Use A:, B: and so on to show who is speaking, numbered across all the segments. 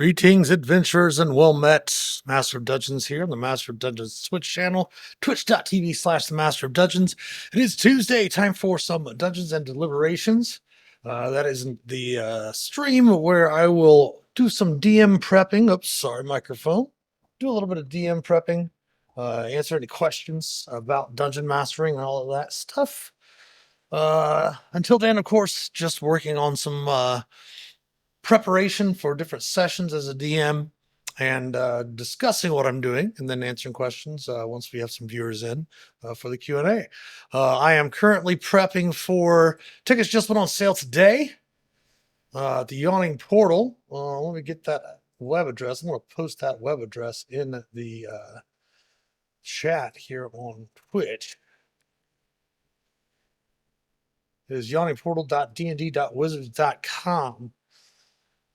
A: Greetings, adventurers, and well met. Master of Dungeons here on the Master of Dungeons Twitch channel, twitch.tv/slash the Master of Dungeons. It is Tuesday, time for some Dungeons and Deliberations. That is the stream where I will do some DM prepping. Oops, sorry, microphone. Do a little bit of DM prepping, answer any questions about dungeon mastering and all of that stuff. Until then, of course, just working on some preparation for different sessions as a DM and discussing what I'm doing and then answering questions once we have some viewers in for the Q&A. I am currently prepping for tickets just went on sale today. The Yawning Portal. Let me get that web address. I'm going to post that web address in the chat here on Twitch. It is yawningportal.dnd.wizards.com.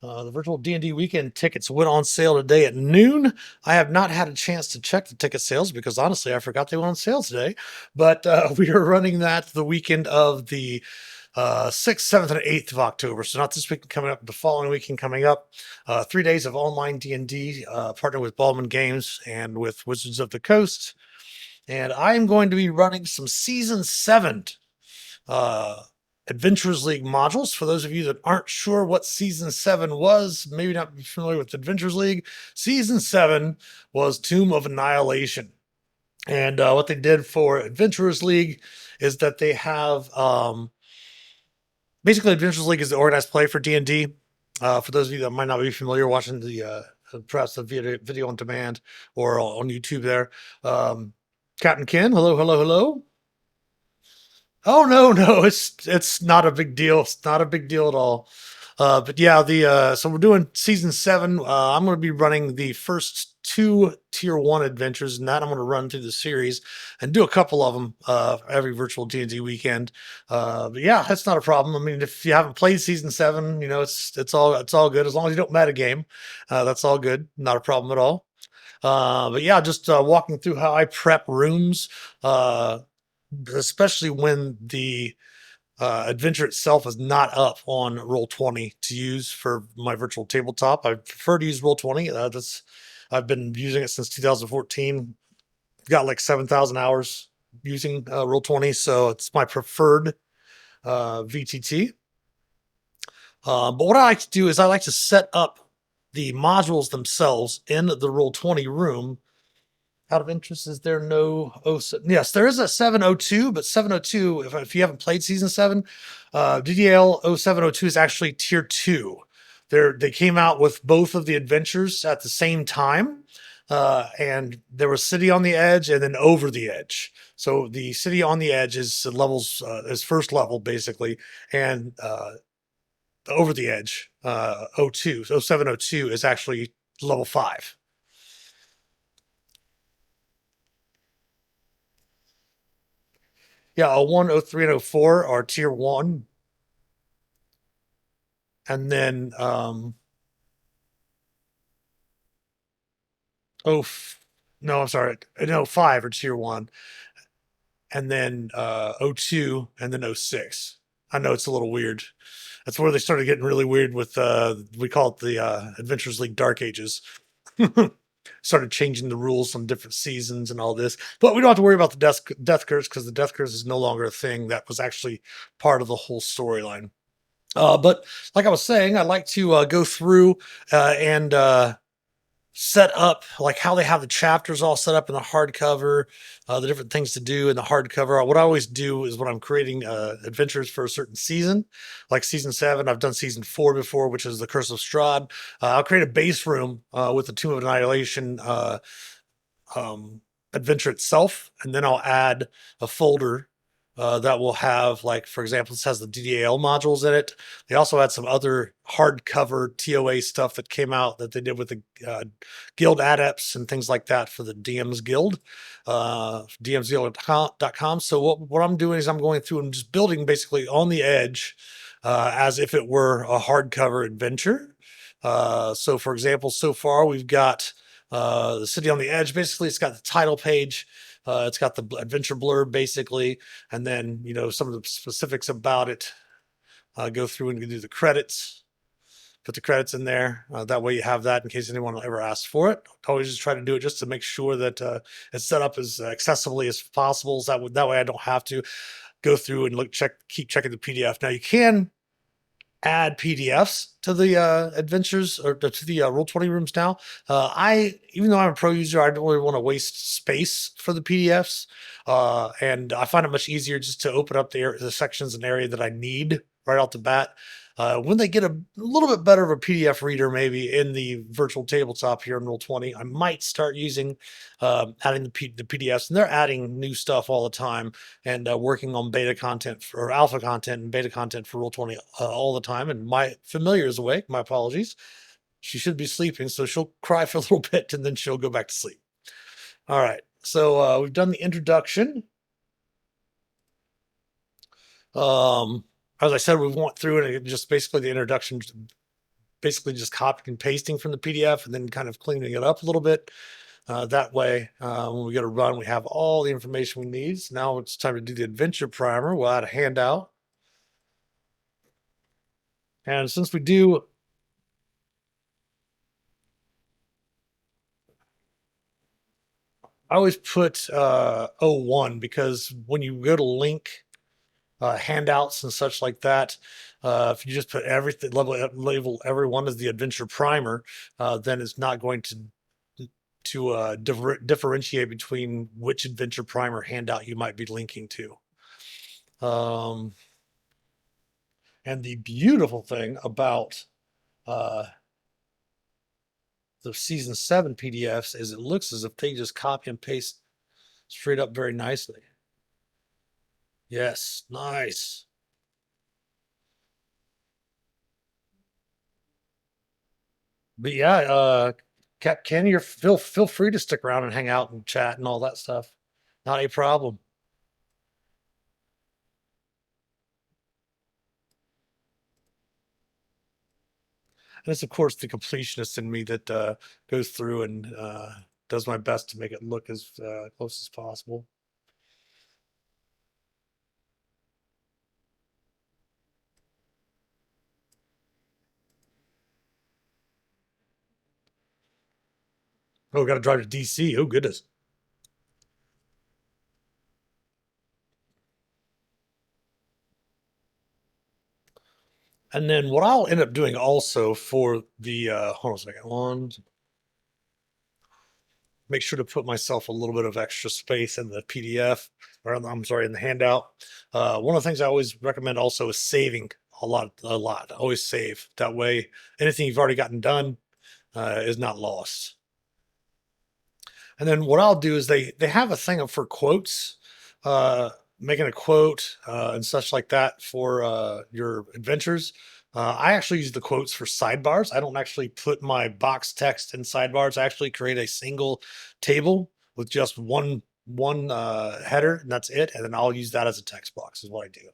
A: The virtual D&D weekend tickets went on sale today at noon. I have not had a chance to check the ticket sales because honestly, I forgot they went on sale today. But we are running that the weekend of the 6th, 7th, and 8th of October. So not this weekend coming up, but the following weekend coming up. 3 days of online D&D, partnered with Ballman Games and with Wizards of the Coast. And I am going to be running some Season 7 Adventurers League modules. For those of you that aren't sure what Season 7 was, maybe not familiar with Adventurers League, Season 7 was Tomb of Annihilation. And what they did for Adventurers League is that they have basically Adventurers League is the organized play for D&D. For those of you that might not be familiar watching the perhaps the video on demand or on YouTube there. Captain Ken, hello, hello, hello. Oh no, it's not a big deal. It's not a big deal at all. But yeah, so we're doing Season 7. I'm going to be running the first 2 Tier 1 adventures, and that I'm going to run through the series and do a couple of them every virtual D&D weekend. But yeah, that's not a problem. I mean, if you haven't played Season 7, it's all good as long as you don't metagame. That's all good, not a problem at all. But yeah, just walking through how I prep rooms. Especially when the adventure itself is not up on Roll20 to use for my virtual tabletop. I prefer to use Roll20. I've been using it since 2014. Got like 7,000 hours using Roll20, so it's my preferred VTT. But what I like to do is I like to set up the modules themselves in the Roll20 room. Out of interest, is there no yes, there is a 702, but 702, if you haven't played Season 7, DDL 0702 is actually Tier 2. They came out with both of the adventures at the same time, and there was City on the Edge and then Over the Edge. So the City on the Edge is levels, is first level, basically, and Over the Edge, 0702 is actually level 5. Yeah, 01, 03, and 04 are Tier 1. And then no, I'm sorry. No, 5 are Tier 1. And then 02 and then 06. I know it's a little weird. That's where they started getting really weird with we call it the Adventures League Dark Ages. Started changing the rules on different seasons and all this. But we don't have to worry about the death curse because the death curse is no longer a thing. That was actually part of the whole storyline. But like I was saying, I like to go through and set up like how they have the chapters all set up in the hardcover, the different things to do in the hardcover. What I always do is when I'm creating adventures for a certain season, like Season 7, I've done Season 4 before, which is the Curse of Strahd. I'll create a base room with the Tomb of Annihilation adventure itself, and then I'll add a folder that will have, like, for example, this has the DDAL modules in it. They also had some other hardcover TOA stuff that came out that they did with the Guild Adepts and things like that for the DMs Guild, dmsguild.com. So what I'm doing is I'm going through and just building basically on the edge as if it were a hardcover adventure. So for example, so far we've got the City on the Edge. Basically, it's got the title page. It's got the adventure blurb, basically, and then some of the specifics about it. Go through and do the credits. put the credits in there. That way you have that in case anyone ever asks for it. Always just try to do it just to make sure that it's set up as accessibly as possible. So that way I don't have to go through and keep checking the PDF. Now you can add PDFs to the adventures or to the Roll20 rooms now. Even though I'm a pro user, I don't really want to waste space for the PDFs, and I find it much easier just to open up the sections and area that I need right off the bat. When they get a little bit better of a PDF reader, maybe in the virtual tabletop here in Roll20, I might start using adding the PDFs, and they're adding new stuff all the time and working on beta content or alpha content and beta content for Roll20 all the time. And my familiar is awake. My apologies. She should be sleeping, so she'll cry for a little bit and then she'll go back to sleep. All right. So we've done the introduction. As I said, we went through it and just basically the introduction, basically just copying and pasting from the PDF and then kind of cleaning it up a little bit. That way, when we go to run, we have all the information we need. So now it's time to do the adventure primer. We'll add a handout. And since we do, I always put 01 because when you go to link handouts and such like that, if you just put everything, label everyone as the adventure primer, then it's not going to differentiate between which adventure primer handout you might be linking to. And the beautiful thing about the season 7 PDFs is it looks as if they just copy and paste straight up very nicely. Yes, nice. But yeah, Cap Kenny, you're feel free to stick around and hang out and chat and all that stuff. Not a problem. And it's of course the completionist in me that goes through and does my best to make it look as close as possible. Oh, got to drive to DC. Oh, goodness. And then what I'll end up doing also for the hold on a second, one, make sure to put myself a little bit of extra space in the PDF, or I'm sorry, in the handout. One of the things I always recommend also is saving a lot. Always save. That way, anything you've already gotten done is not lost. And then what I'll do is they have a thing for quotes, making a quote and such like that for your adventures. I actually use the quotes for sidebars. I don't actually put my box text in sidebars. I actually create a single table with just one header, and that's it. And then I'll use that as a text box. Is what I do.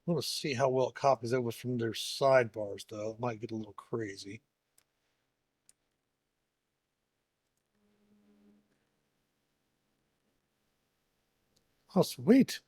A: I want to see how well it copies over from their sidebars, though. It might get a little crazy. Oh, sweet.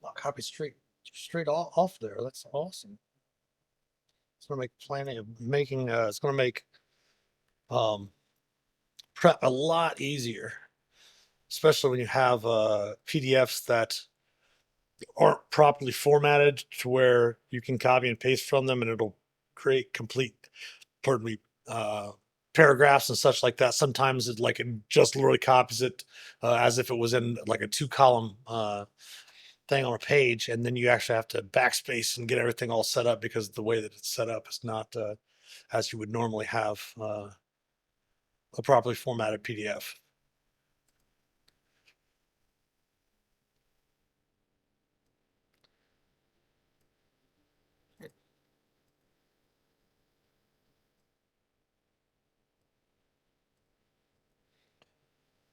A: I'll copy straight off there. That's awesome. It's gonna make planning of making it's gonna make um prep a lot easier, especially when you have PDFs that aren't properly formatted to where you can copy and paste from them and it'll create complete, pardon me, paragraphs and such like that. Sometimes it just literally copies it as if it was in like a 2 column thing on a page, and then you actually have to backspace and get everything all set up because the way that it's set up is not as you would normally have a properly formatted PDF.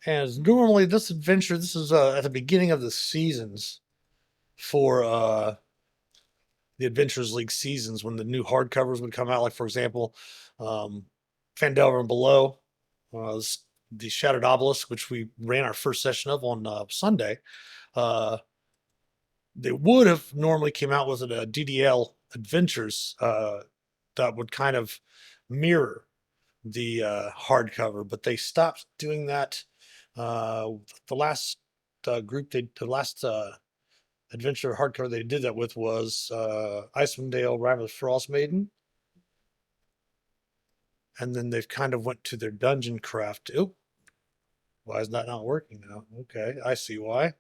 A: And normally, this is at the beginning of the seasons for the Adventures League seasons when the new hardcovers would come out. Like, for example, um, Fandelver and Below, the Shattered Obelisk, which we ran our first session of on Sunday. Uh, they would have normally came out with a DDL Adventures that would kind of mirror the hardcover, but they stopped doing that. The last the last adventure hardcover they did that with was Icewind Dale, Rival of Frost Maiden, and then they've kind of went to their dungeon craft. Oh, why is that not working now? Okay, I see why.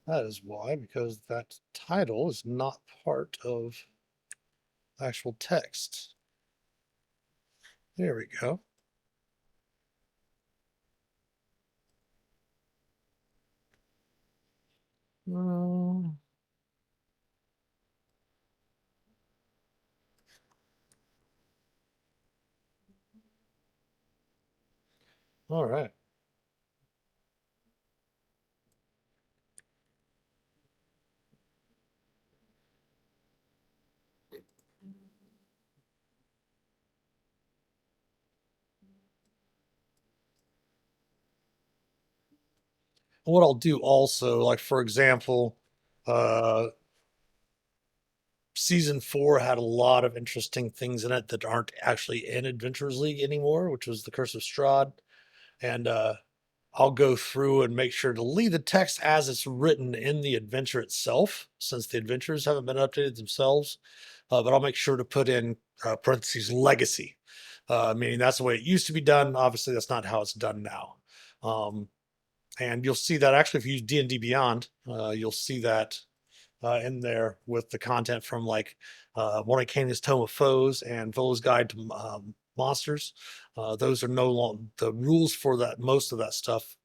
A: That is why, because that title is not part of actual text. There we go. Um, all right. What I'll do also, like for example, uh, season four had a lot of interesting things in it that aren't actually in Adventures League anymore, which was the Curse of Strahd. And I'll go through and make sure to leave the text as it's written in the adventure itself, since the adventures haven't been updated themselves. But I'll make sure to put in parentheses legacy, meaning that's the way it used to be done. Obviously, that's not how it's done now. Um, and you'll see that actually if you use D&D Beyond, you'll see that in there with the content from like Mordenkainen's Tome of Foes and Volo's Guide to Monsters. Those are no longer the rules for that. Most of that stuff,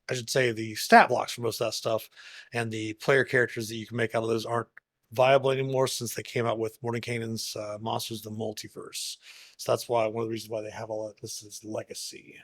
A: I should say, the stat blocks for most of that stuff and the player characters that you can make out of those aren't viable anymore since they came out with Mordenkainen's Monsters of the Multiverse. So that's why one of the reasons why they have all that. This is legacy.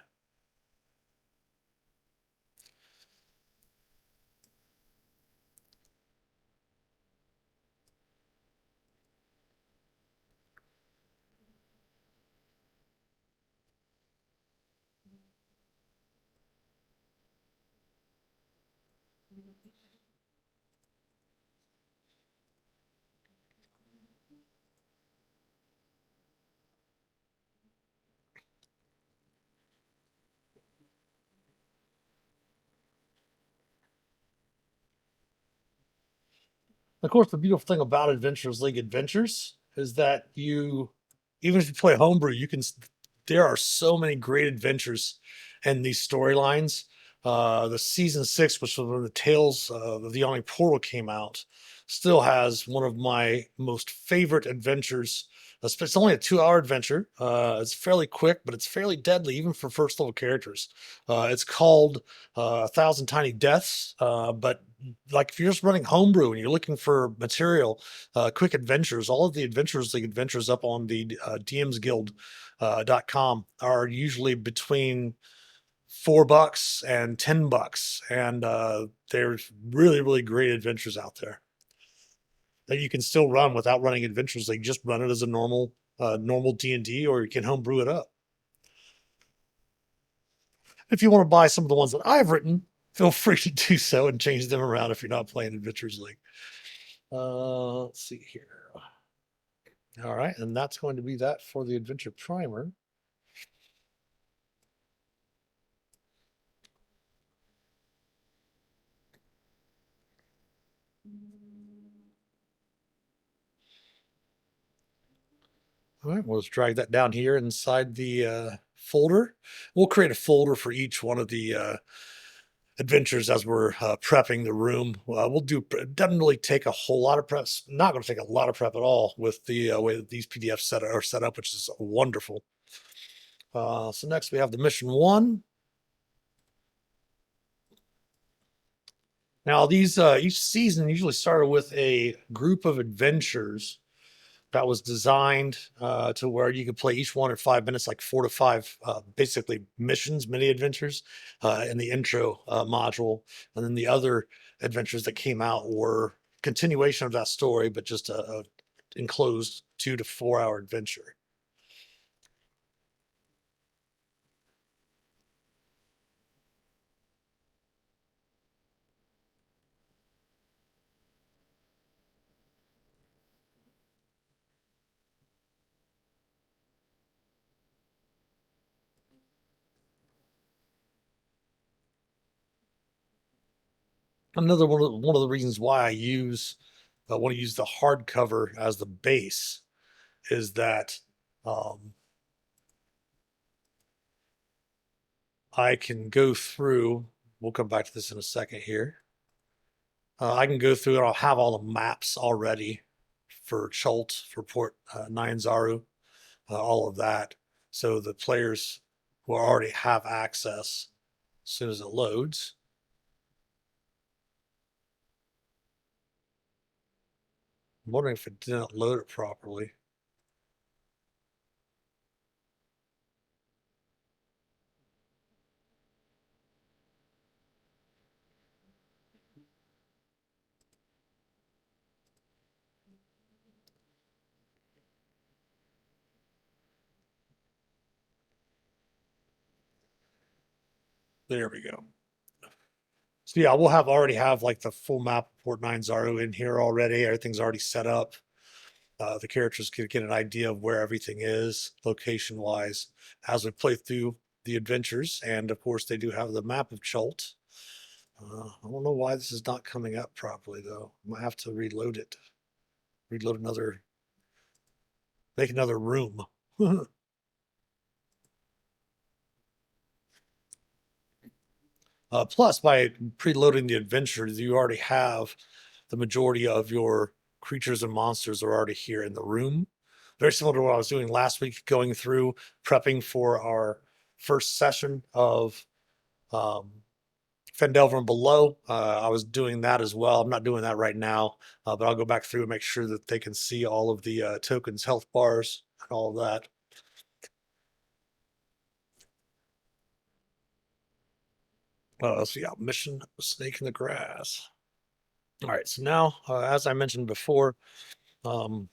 A: Of course, the beautiful thing about Adventures League Adventures is that even if you play homebrew, there are so many great adventures and these storylines. The season six, which was when the Tales of the Yawning Portal came out, still has one of my most favorite adventures. It's only a 2 hour adventure. It's fairly quick, but it's fairly deadly, even for first level characters. It's called A Thousand Tiny Deaths, but like if you're just running homebrew and you're looking for material, quick adventures, all of the Adventures League adventures up on the DMsGuild.com are usually between $4 and $10, and there's really great adventures out there that you can still run without running Adventures League. Just run it as a normal D&D, or you can homebrew it up. If you want to buy some of the ones that I've written, feel free to do so and change them around if you're not playing Adventures League. Let's see here. All right, and that's going to be that for the Adventure Primer. All right, we'll just drag that down here inside the folder. We'll create a folder for each one of the adventures as we're prepping the room. We'll do, doesn't really take a whole lot of prep. Not going to take a lot of prep at all with the way that these PDFs are set up, which is wonderful. So next we have the mission one. Now these each season usually started with a group of adventures that was designed to where you could play each one in 5 minutes, like 4 to 5 basically missions, mini adventures in the intro module. And then the other adventures that came out were continuation of that story, but just a enclosed 2 to 4 hour adventure. Another one of the reasons why I want to use the hardcover as the base is that um, I can go through. We'll come back to this in a second here. I can go through and I'll have all the maps already for Chult, for Port Nyanzaru, all of that. So the players will already have access as soon as it loads. I'm wondering if it didn't load it properly. There we go. So yeah, we'll have already have like the full map of Port Nyanzaru in here already. Everything's already set up. The characters can get an idea of where everything is location wise as we play through the adventures. And of course, they do have the map of Chult. I don't know why this is not coming up properly though. I might have to reload it. Reload another, make another room. Plus, by preloading the adventures, you already have the majority of your creatures and monsters are already here in the room. Very similar to what I was doing last week, going through prepping for our first session of um, Fendelver and Below. I was doing that as well. I'm not doing that right now, but I'll go back through and make sure that they can see all of the tokens, health bars, and all of that. So yeah, mission snake in the grass. All right, so now, as I mentioned before, um,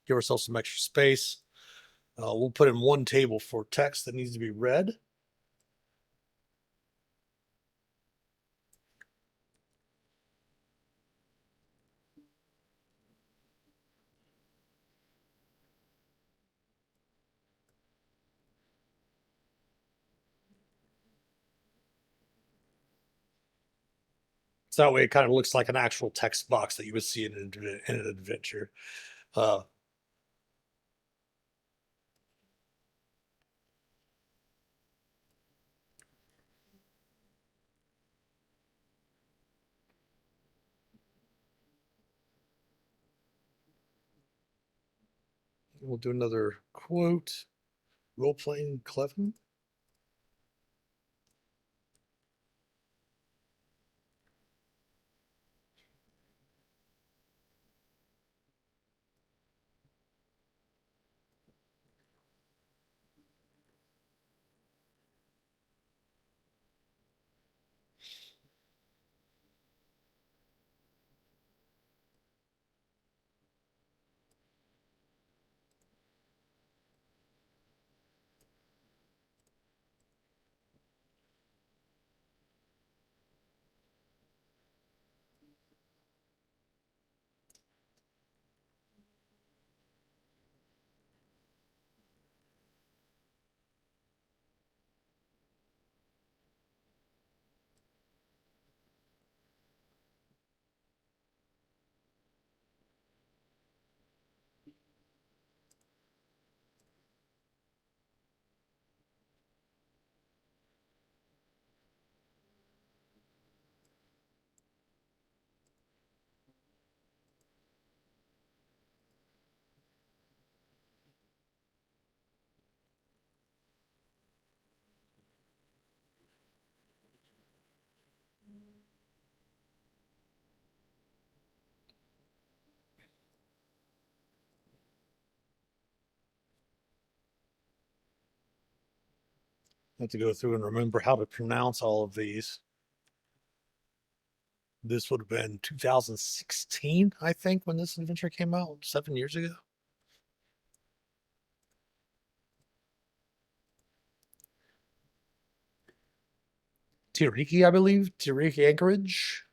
A: give ourselves some extra space. We'll put in one table for text that needs to be read. So that way it kind of looks like an actual text box that you would see in an adventure. Uh, we'll do another quote. Role playing Clevin. I have to go through and remember how to pronounce all of these. This would have been 2016, I think, when this adventure came out, 7 years ago. Tiriki, I believe. Tiriki Anchorage.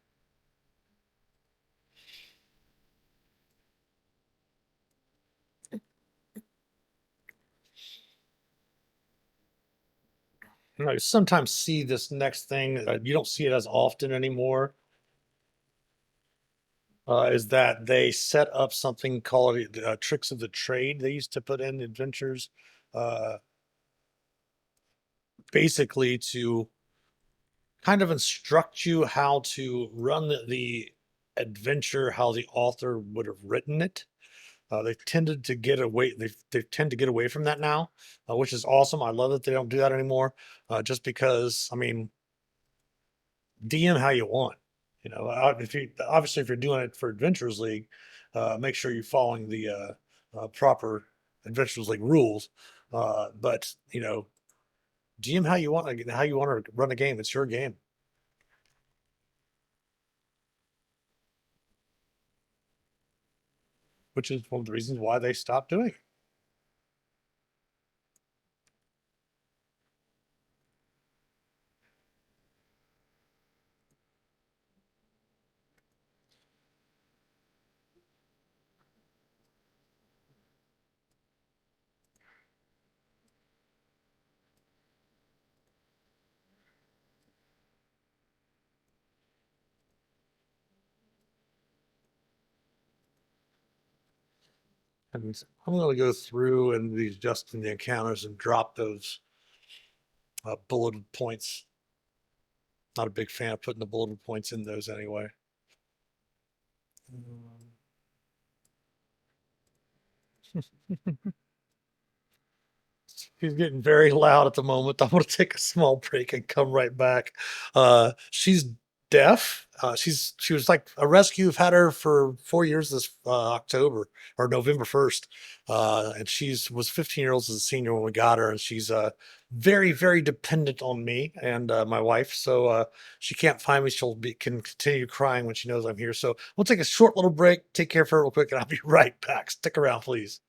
A: I sometimes see this next thing. You don't see it as often anymore. Is that they set up something called tricks of the trade. They used to put in adventures, uh, basically to kind of instruct you how to run the adventure, how the author would have written it. They tended to get away. They tend to get away from that now, which is awesome. I love that they don't do that anymore. Just because, I mean, DM how you want. You know, if you obviously if you're doing it for Adventurers League, make sure you're following the proper Adventurers League rules. But you know, DM how you want to run a game. It's your game, which is one of the reasons why they stopped doing it. And I'm going to go through and these just in the encounters and drop those bulleted points. Not a big fan of putting the bulleted points in those anyway. She's getting very loud at the moment. I'm going to take a small break and come right back. She's deaf. She was like a rescue. I've had her for 4 years this October or November 1st, and she's was 15 years old as a senior when we got her, and she's very dependent on me and my wife. So she can't find me. Can continue crying when she knows I'm here. So we'll take a short little break. Take care of her real quick, and I'll be right back. Stick around, please.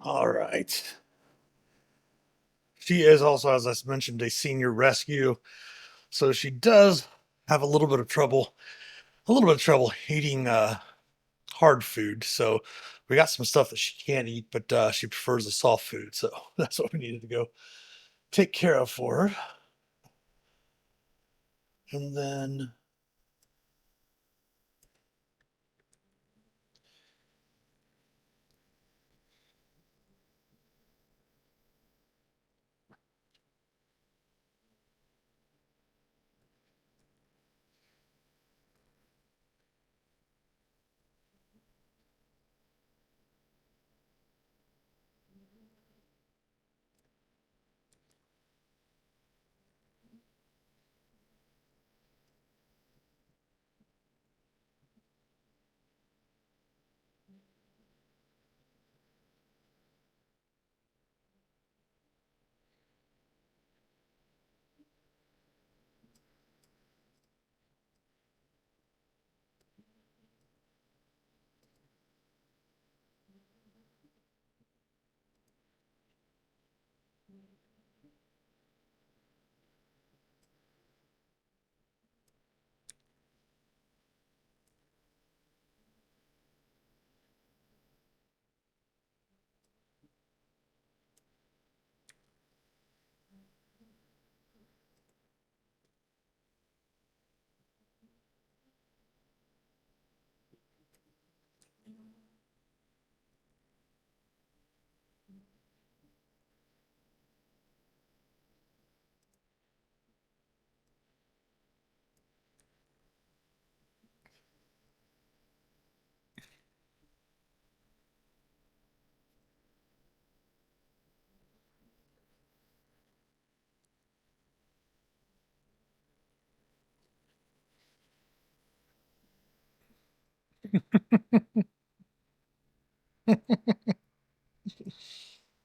A: All right. She is also, as I mentioned, a senior rescue. So she does have a little bit of trouble eating hard food. So we got some stuff that she can't eat, but she prefers the soft food. So that's what we needed to go take care of for her. And then,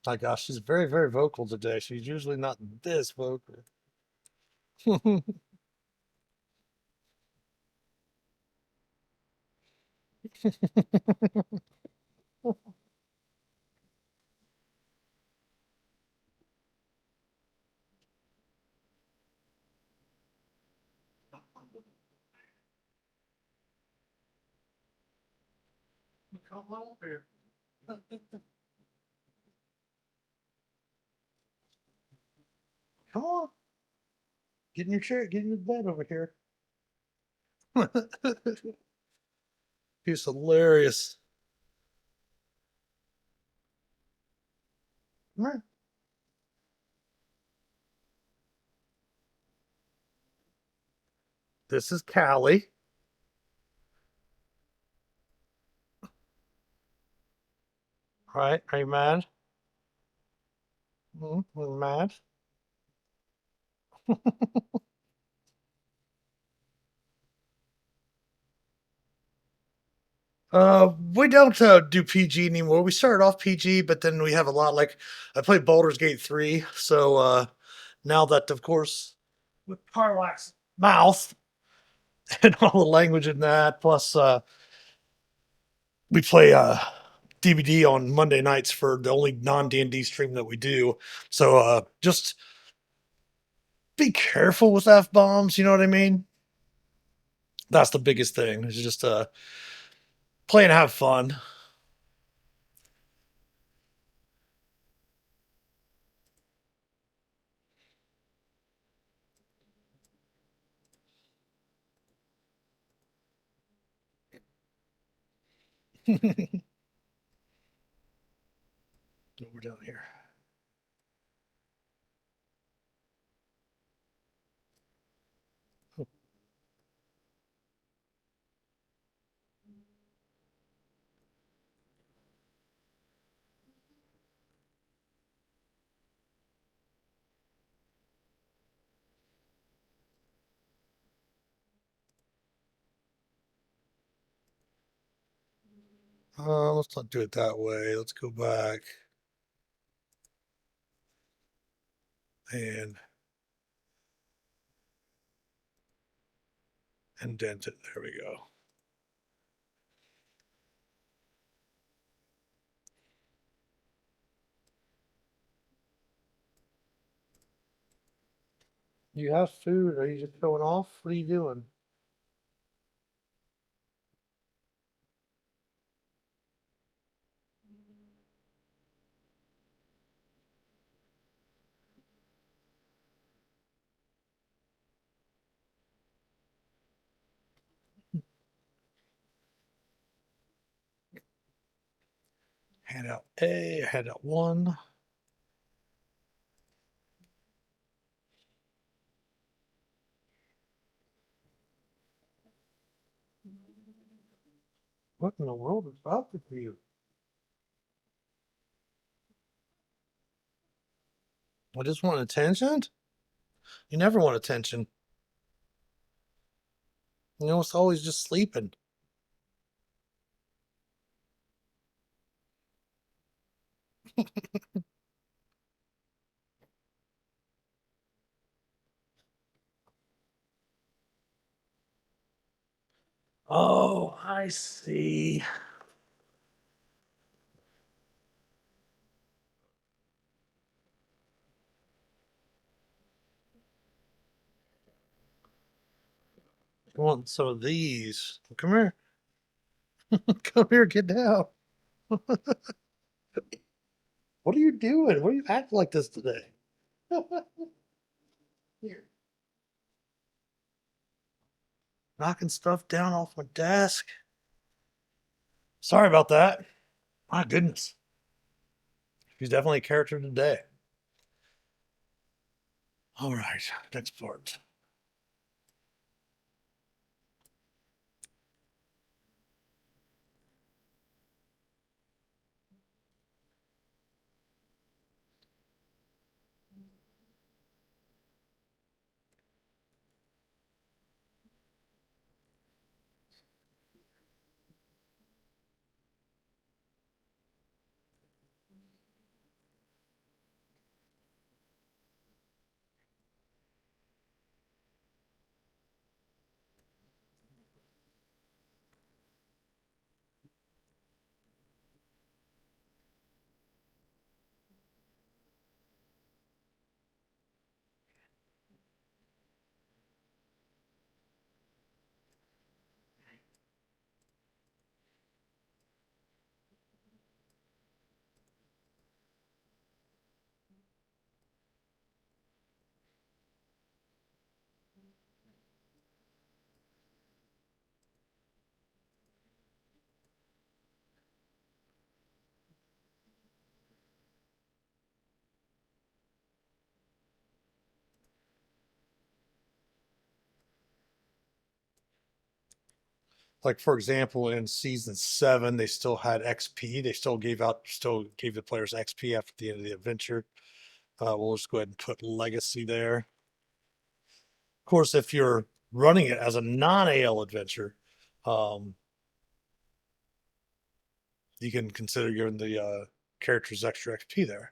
A: My gosh, she's very, very vocal today. She's usually not this vocal. Come on up here. Come on. Get in your chair. Get in your bed over here. He's hilarious. Come here. This is Callie. All right. Are you mad? Mad? We don't do PG anymore. We started off PG, but then we have a lot like I played Baldur's Gate 3. So now that of course with Parlax's mouth and all the language in that, plus we play DVD on Monday nights for the only non D&D stream that we do. So just be careful with F bombs, you know what I mean? That's the biggest thing. It's just play and have fun. What we're doing here. Let's not do it that way. Let's go back and indent it. There we go. You have food? Are you just showing off? What are you doing? Handout A, handout one. What in the world is up with you? I just want attention? You never want attention. You know, it's always just sleeping. Oh, I see. You want some of these? Come here. Come here, get down. What are you doing? What are you acting like this today? Here. Knocking stuff down off my desk. Sorry about that. My goodness. She's definitely a character today. All right, next part. Like for example, in season 7, they still had XP. They still gave the players XP after the end of the adventure. We'll just go ahead and put legacy there. Of course, if you're running it as a non-AL adventure, um, you can consider giving the characters extra XP there.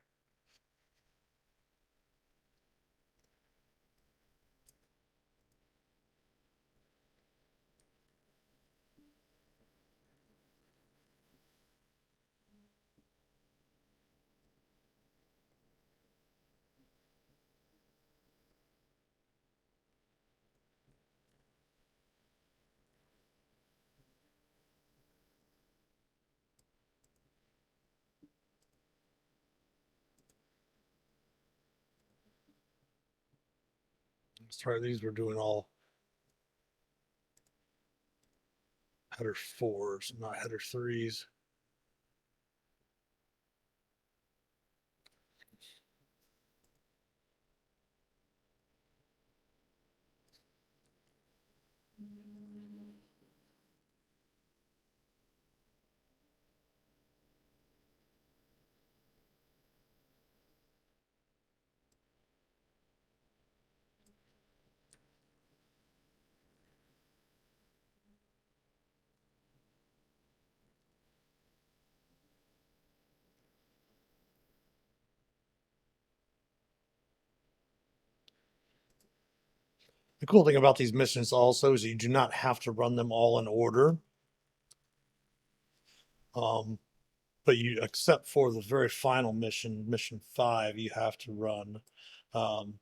A: Sorry, these were doing all header 4s, not header 3s. The cool thing about these missions also is you do not have to run them all in order. Um, but you, except for the very final mission, mission 5, you have to run um,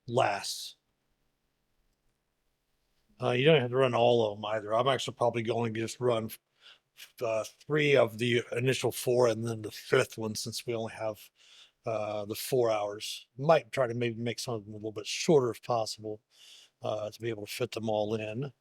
A: last. You don't have to run all of them either. I'm actually probably going to just run 3 of the initial 4 and then the 5th one, since we only have the 4 hours. Might try to maybe make some of them a little bit shorter if possible, to be able to fit them all in.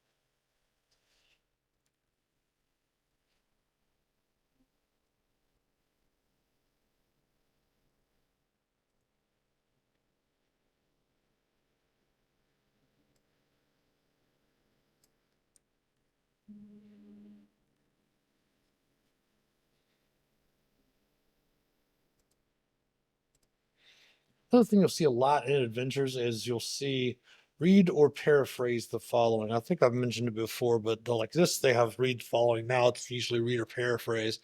A: Another thing you'll see a lot in adventures is you'll see read or paraphrase the following. I think I've mentioned it before, but like this, they have read following. Now it's usually read or paraphrase.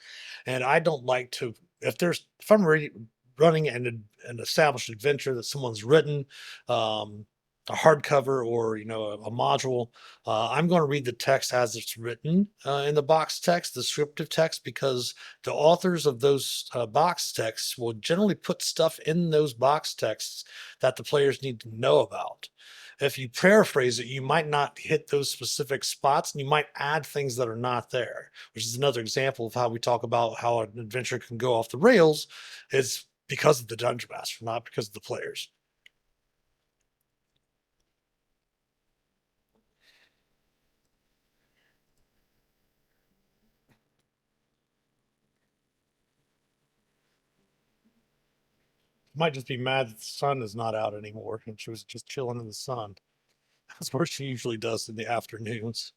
A: And I don't like to, if I'm running an established adventure that someone's written, um, a hardcover or a module, I'm going to read the text as it's written in the box text, the descriptive text, because the authors of those box texts will generally put stuff in those box texts that the players need to know about. If you paraphrase it, you might not hit those specific spots and you might add things that are not there, which is another example of how we talk about how an adventure can go off the rails is because of the dungeon master, not because of the players. Might just be mad that the sun is not out anymore and she was just chilling in the sun. That's where she usually does in the afternoons.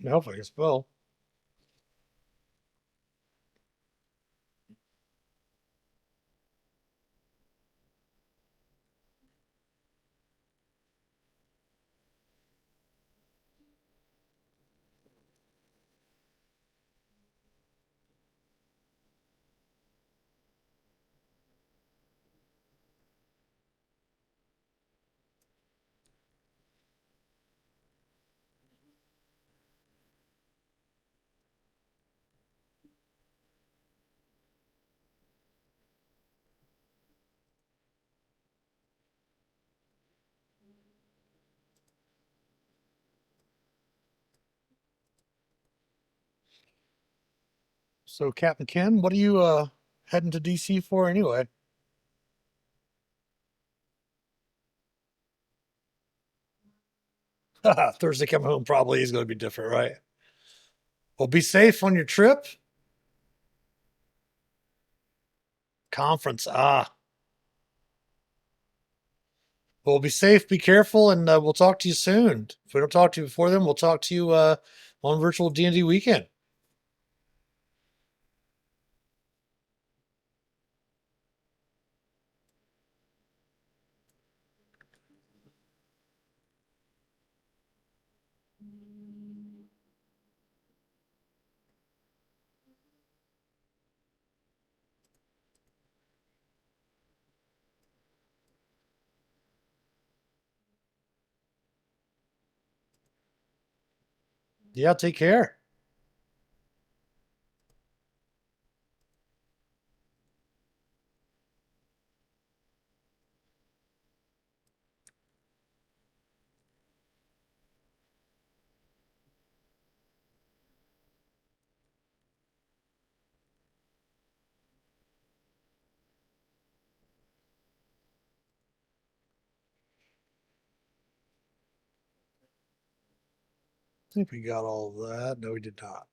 A: Hopefully, I guess. Well, so Captain Ken, what are you heading to DC for anyway? Thursday coming home probably is going to be different, right? Well, be safe on your trip. Conference. Well, be safe, be careful, and we'll talk to you soon. If we don't talk to you before then, we'll talk to you on virtual D&D weekend. Yeah, take care. I think we got all of that. No, we did not.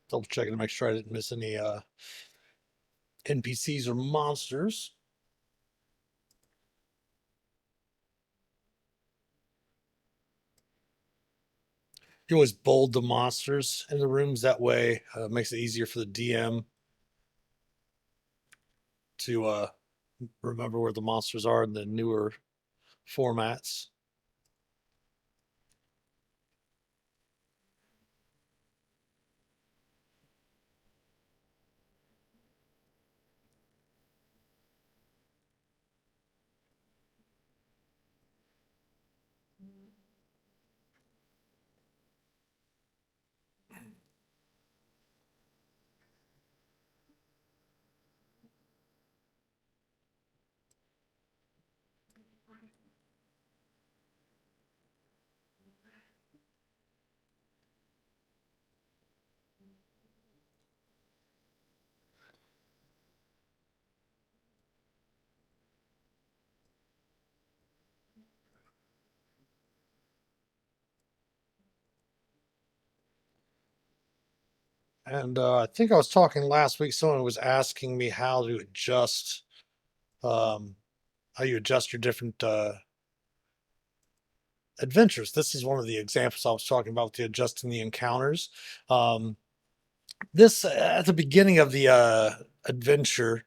A: Double checking to make sure I didn't miss any NPCs or monsters. You always bold the monsters in the rooms. That way, makes it easier for the DM to remember where the monsters are in the newer formats. And I think I was talking last week. Someone was asking me um, how you adjust your different adventures. This is one of the examples I was talking about with the adjusting the encounters. Um, this at the beginning of the adventure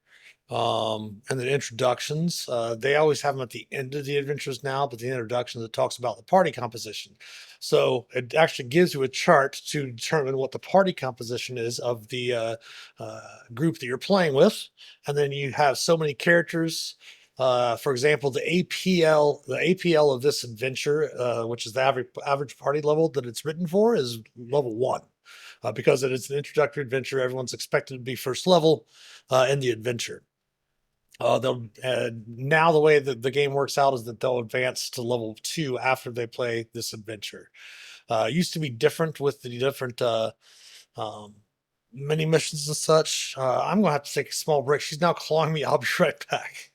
A: and the introductions, they always have them at the end of the adventures now, but the introduction that talks about the party composition. So it actually gives you a chart to determine what the party composition is of the group that you're playing with, and then you have so many characters. For example, the APL of this adventure, which is the average party level that it's written for, is level 1, because it is an introductory adventure. Everyone's expected to be first level in the adventure. They'll now the way that the game works out is that they'll advance to level 2 after they play this adventure. It used to be different with the different um, mini missions and such. I'm gonna have to take a small break. She's now calling me. I'll be right back.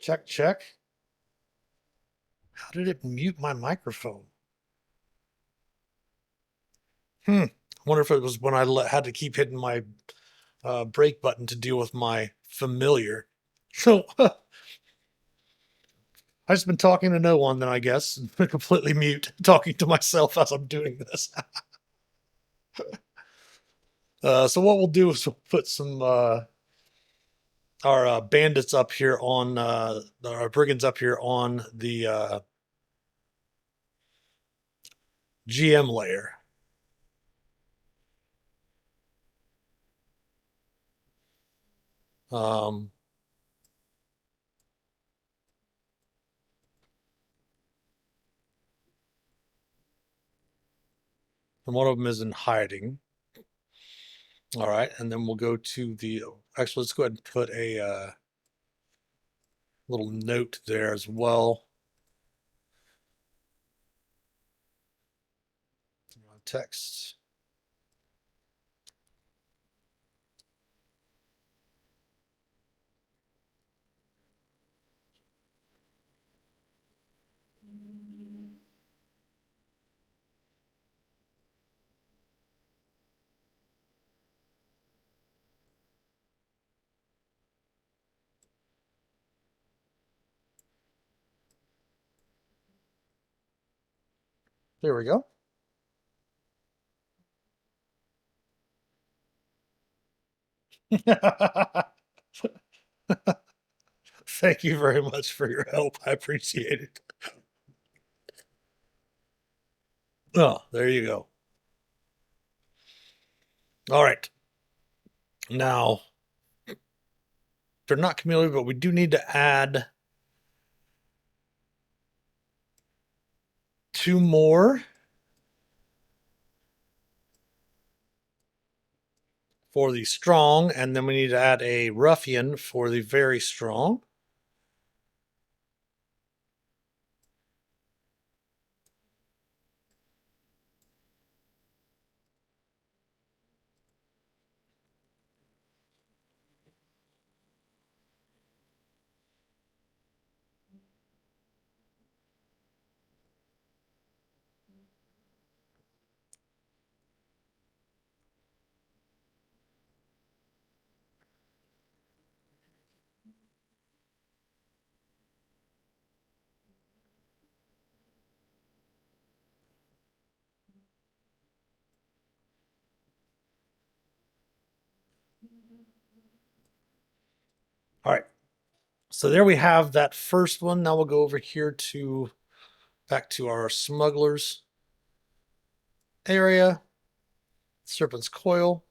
A: Check, check. How did it mute my microphone? I wonder if it was when I had to keep hitting my break button to deal with my familiar. So I've just been talking to no one, then I guess, completely mute, talking to myself as I'm doing this. So what we'll do is we'll put some our bandits up here on our brigands up here on the GM layer. Um, and one of them is in hiding. All right, and then we'll go to the. Actually, let's go ahead and put a little note there as well. Text. There we go. Thank you very much for your help. I appreciate it. Oh, there you go. All right. Now, they're not cumulative, but we do need to add two more for the strong, and then we need to add a ruffian for the very strong. All right. So there we have that first one. Now we'll go over here to back to our smugglers area. Serpent's coil.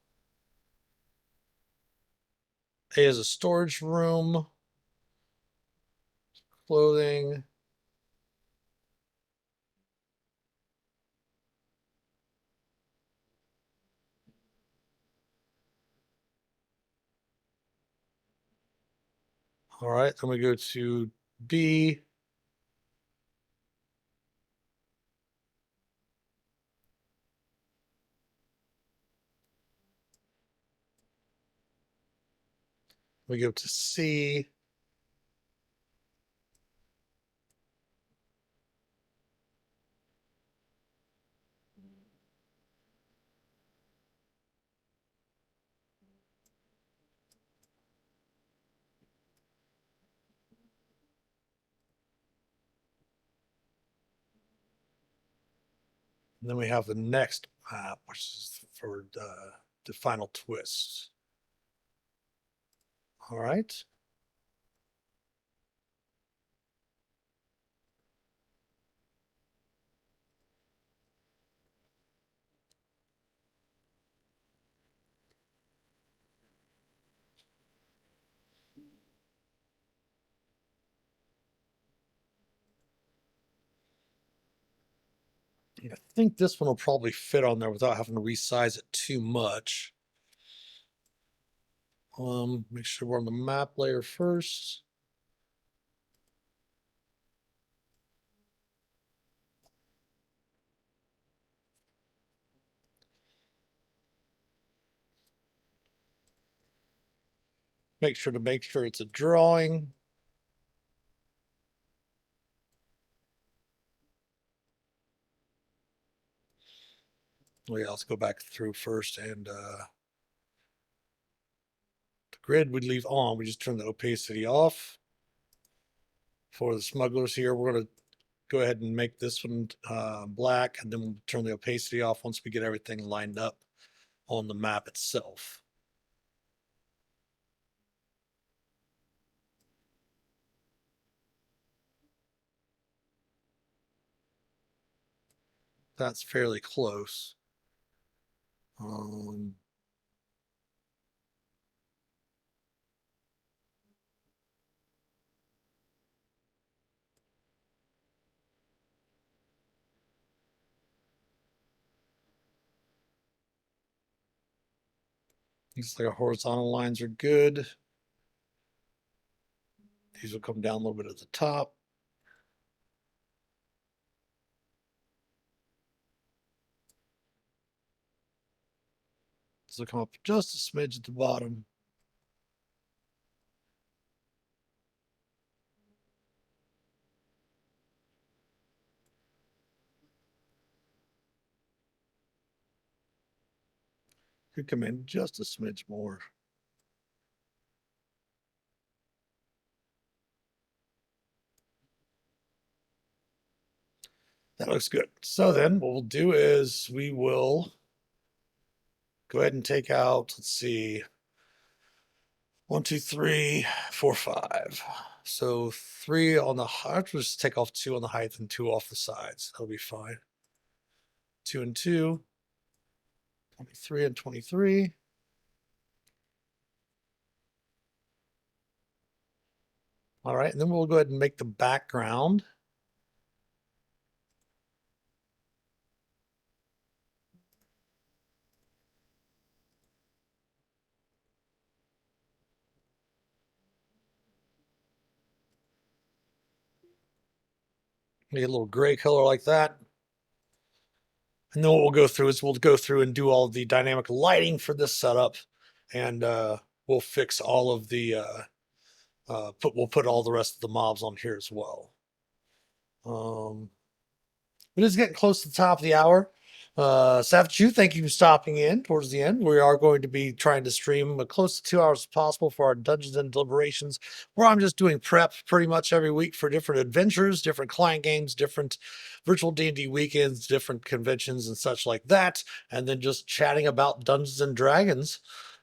A: A is a storage room. Clothing. All right, then we go to B. We go to C. And then we have the next map, which is for the final twist. All right. I think this one will probably fit on there without having to resize it too much. Make sure we're on the map layer first. Make sure it's a drawing. Oh yeah, let's go back through first, and the grid we'd leave on. We just turn the opacity off. For the smugglers here, we're going to go ahead and make this one black, and then we'll turn the opacity off once we get everything lined up on the map itself. That's fairly close. Looks like our horizontal lines are good. These will come down a little bit at the top. This will come up just a smidge at the bottom. Could come in just a smidge more. That looks good. So then what we'll do is we will go ahead and take out, let's see, 1, 2, 3, 4, 5. So 3 on the height. Just take off 2 on the height and 2 off the sides. That'll be fine. 2 and 2. 23 and 23. All right, and then we'll go ahead and make the background. Make a little gray color like that. And then what we'll go through is we'll go through and do all the dynamic lighting for this setup, and we'll fix all of the we'll put all the rest of the mobs on here as well. It is getting close to the top of the hour. Savage, thank you for stopping in towards the end. We are going to be trying to stream close to 2 hours as possible for our Dungeons and Deliberations, where I'm just doing prep pretty much every week for different adventures, different client games, different virtual D&D weekends, different conventions and such like that, and then just chatting about Dungeons and Dragons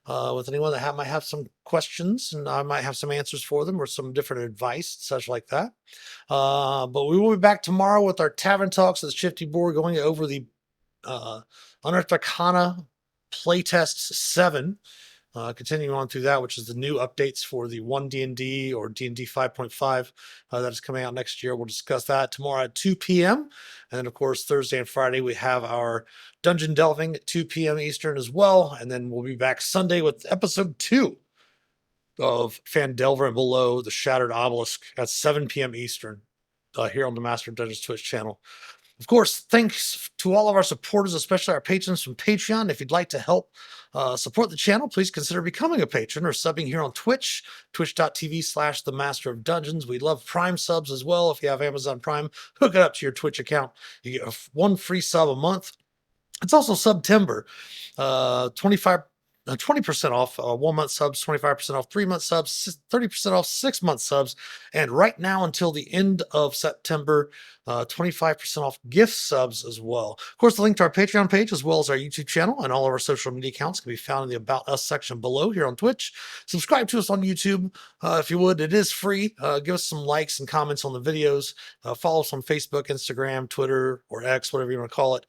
A: with anyone that might have some questions, and I might have some answers for them or some different advice, such like that. But we will be back tomorrow with our Tavern Talks as Shifty Board going over the Unearthed Arcana Playtest 7. Continuing on through that, which is the new updates for the 1 D&D or D&D 5.5 that is coming out next year. We'll discuss that tomorrow at 2 p.m. And then, of course, Thursday and Friday, we have our Dungeon Delving at 2 p.m. Eastern as well. And then we'll be back Sunday with episode 2 of Fandelver and Below the Shattered Obelisk at 7 p.m. Eastern here on the Master of Dungeons Twitch channel. Of course, thanks to all of our supporters, especially our patrons from Patreon. If you'd like to help support the channel, please consider becoming a patron or subbing here on Twitch, twitch.tv/the Master of Dungeons. We love Prime subs as well. If you have Amazon Prime, hook it up to your Twitch account. You get one free sub a month. It's also September, 25 20% off 1 month subs, 25% off 3 month subs, 30% off 6 month subs, and right now until the end of September, 25% off gift subs as well. Of course, the link to our Patreon page as well as our YouTube channel and all of our social media accounts can be found in the About Us section below here on Twitch. Subscribe to us on YouTube if you would. It is free. Give us some likes and comments on the videos. Follow us on Facebook, Instagram, Twitter, or X, whatever you want to call it.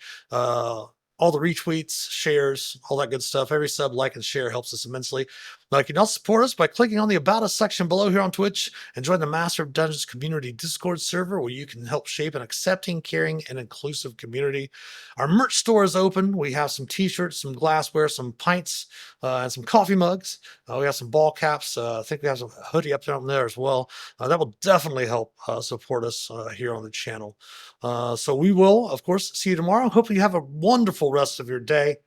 A: All the retweets, shares, all that good stuff. Every sub, like, and share helps us immensely. You can also support us by clicking on the About Us section below here on Twitch and join the Master of Dungeons community Discord server where you can help shape an accepting, caring, and inclusive community. Our merch store is open. We have some t-shirts, some glassware, some pints, and some coffee mugs. We have some ball caps. I think we have some hoodie up there as well. That will definitely help support us here on the channel. So we will, of course, see you tomorrow. Hope you have a wonderful rest of your day.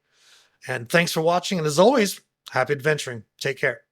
A: And thanks for watching. And as always, happy adventuring. Take care.